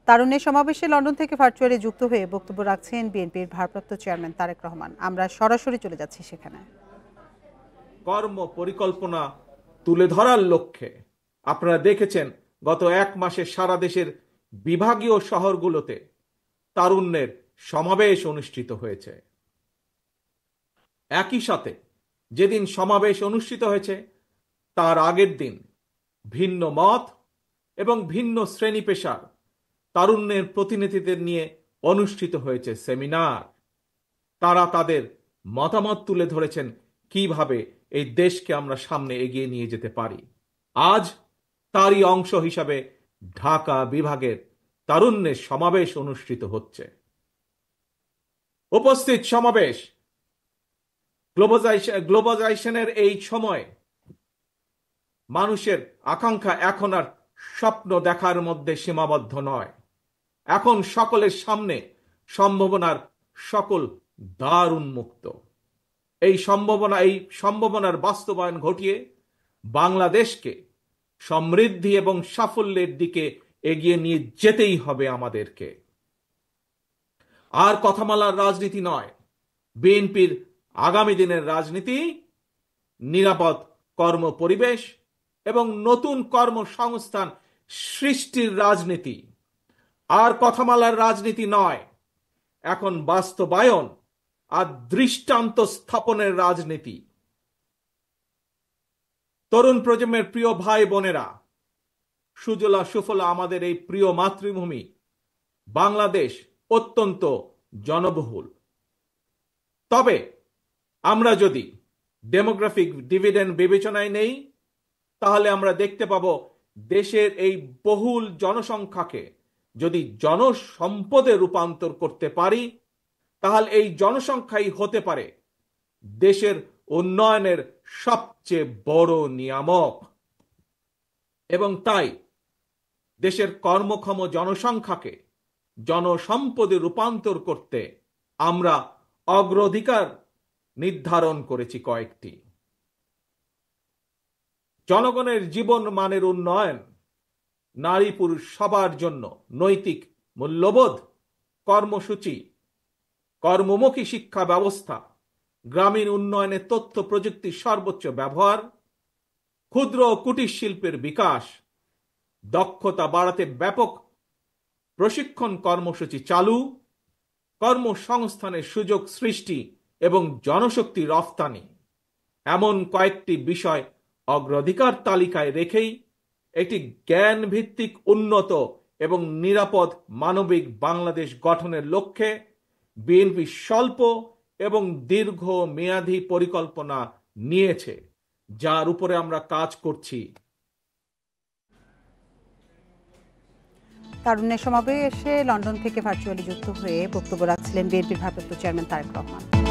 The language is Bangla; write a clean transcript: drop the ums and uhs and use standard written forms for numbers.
তারুণ্যের সমাবেশে লন্ডন থেকে ভার্চুয়ালি যুক্ত হয়ে বক্তব্য রাখছেন বিএনপির ভারপ্রাপ্ত চেয়ারম্যান তারেক রহমান। আমরা সরাসরি চলে যাচ্ছি সেখানে। কর্ম পরিকল্পনা তুলে ধরার লক্ষ্যে আপনারা দেখেছেন গত এক মাসে সারা দেশের বিভাগীয় শহরগুলোতে তারুণ্যের সমাবেশ অনুষ্ঠিত হয়েছে। একই সাথে যেদিন সমাবেশ অনুষ্ঠিত হয়েছে তার আগের দিন ভিন্ন মত এবং ভিন্ন শ্রেণী পেশার তারুণ্যের প্রতিনিধিদের নিয়ে অনুষ্ঠিত হয়েছে সেমিনার। তারা তাদের মতামত তুলে ধরেছেন কিভাবে এই দেশকে আমরা সামনে এগিয়ে নিয়ে যেতে পারি। আজ তারই অংশ হিসাবে ঢাকা বিভাগের তারুণ্যের সমাবেশ অনুষ্ঠিত হচ্ছে। উপস্থিত সমাবেশ গ্লোবালাইজেশনের এই সময় মানুষের আকাঙ্ক্ষা এখন আর স্বপ্ন দেখার মধ্যে সীমাবদ্ধ নয়। এখন সকলের সামনে সম্ভাবনার সকল দ্বার উন্মুক্ত। এই সম্ভাবনার বাস্তবায়ন ঘটিয়ে বাংলাদেশকে সমৃদ্ধি এবং সাফল্যের দিকে এগিয়ে নিয়ে যেতেই হবে আমাদেরকে। আর কথামালার রাজনীতি নয়, বিএনপির আগামী দিনের রাজনীতি নিরাপদ কর্ম পরিবেশ এবং নতুন কর্মসংস্থান সৃষ্টির রাজনীতি। আর কথামালার রাজনীতি নয়, এখন বাস্তবায়ন আর দৃষ্টান্ত স্থাপনের রাজনীতি। তরুণ প্রজন্মের প্রিয় ভাই বোনেরা, সুজলা সুফলা আমাদের এই প্রিয় মাতৃভূমি বাংলাদেশ অত্যন্ত জনবহুল। তবে আমরা যদি ডেমোগ্রাফিক ডিভিডেন্ড বিবেচনায় নেই তাহলে আমরা দেখতে পাব দেশের এই বহুল জনসংখ্যাকে যদি জনসম্পদে রূপান্তর করতে পারি তাহলে এই জনসংখ্যাই হতে পারে দেশের উন্নয়নের সবচেয়ে বড় নিয়ামক। এবং তাই দেশের কর্মক্ষম জনসংখ্যাকে জনসম্পদে রূপান্তর করতে আমরা অগ্রাধিকার নির্ধারণ করেছি কয়েকটি। জনগণের জীবন মানের উন্নয়ন, নারী পুরুষ সবার জন্য নৈতিক মূল্যবোধ কর্মসূচি, কর্মমুখী শিক্ষা ব্যবস্থা, গ্রামীণ উন্নয়নে তথ্য প্রযুক্তির সর্বোচ্চ ব্যবহার, ক্ষুদ্র ও কুটির শিল্পের বিকাশ, দক্ষতা বাড়াতে ব্যাপক প্রশিক্ষণ কর্মসূচি চালু, কর্মসংস্থানের সুযোগ সৃষ্টি এবং জনশক্তি রফতানি, এমন কয়েকটি বিষয় অগ্রাধিকার তালিকায় রেখেই একটি জ্ঞান ভিত্তিক উন্নত এবং নিরাপদ মানবিক বাংলাদেশ গঠনের লক্ষ্যে বিএনপি স্বল্প এবং দীর্ঘ মেয়াদী পরিকল্পনা নিয়েছে, যার উপরে আমরা কাজ করছি। তারুণ্যের সমাবেশে লন্ডন থেকে ভার্চুয়ালি যুক্ত হয়ে বক্তব্য রাখছিলেন বিএনপির ভারপ্রাপ্ত চেয়ারম্যান তারেক রহমান।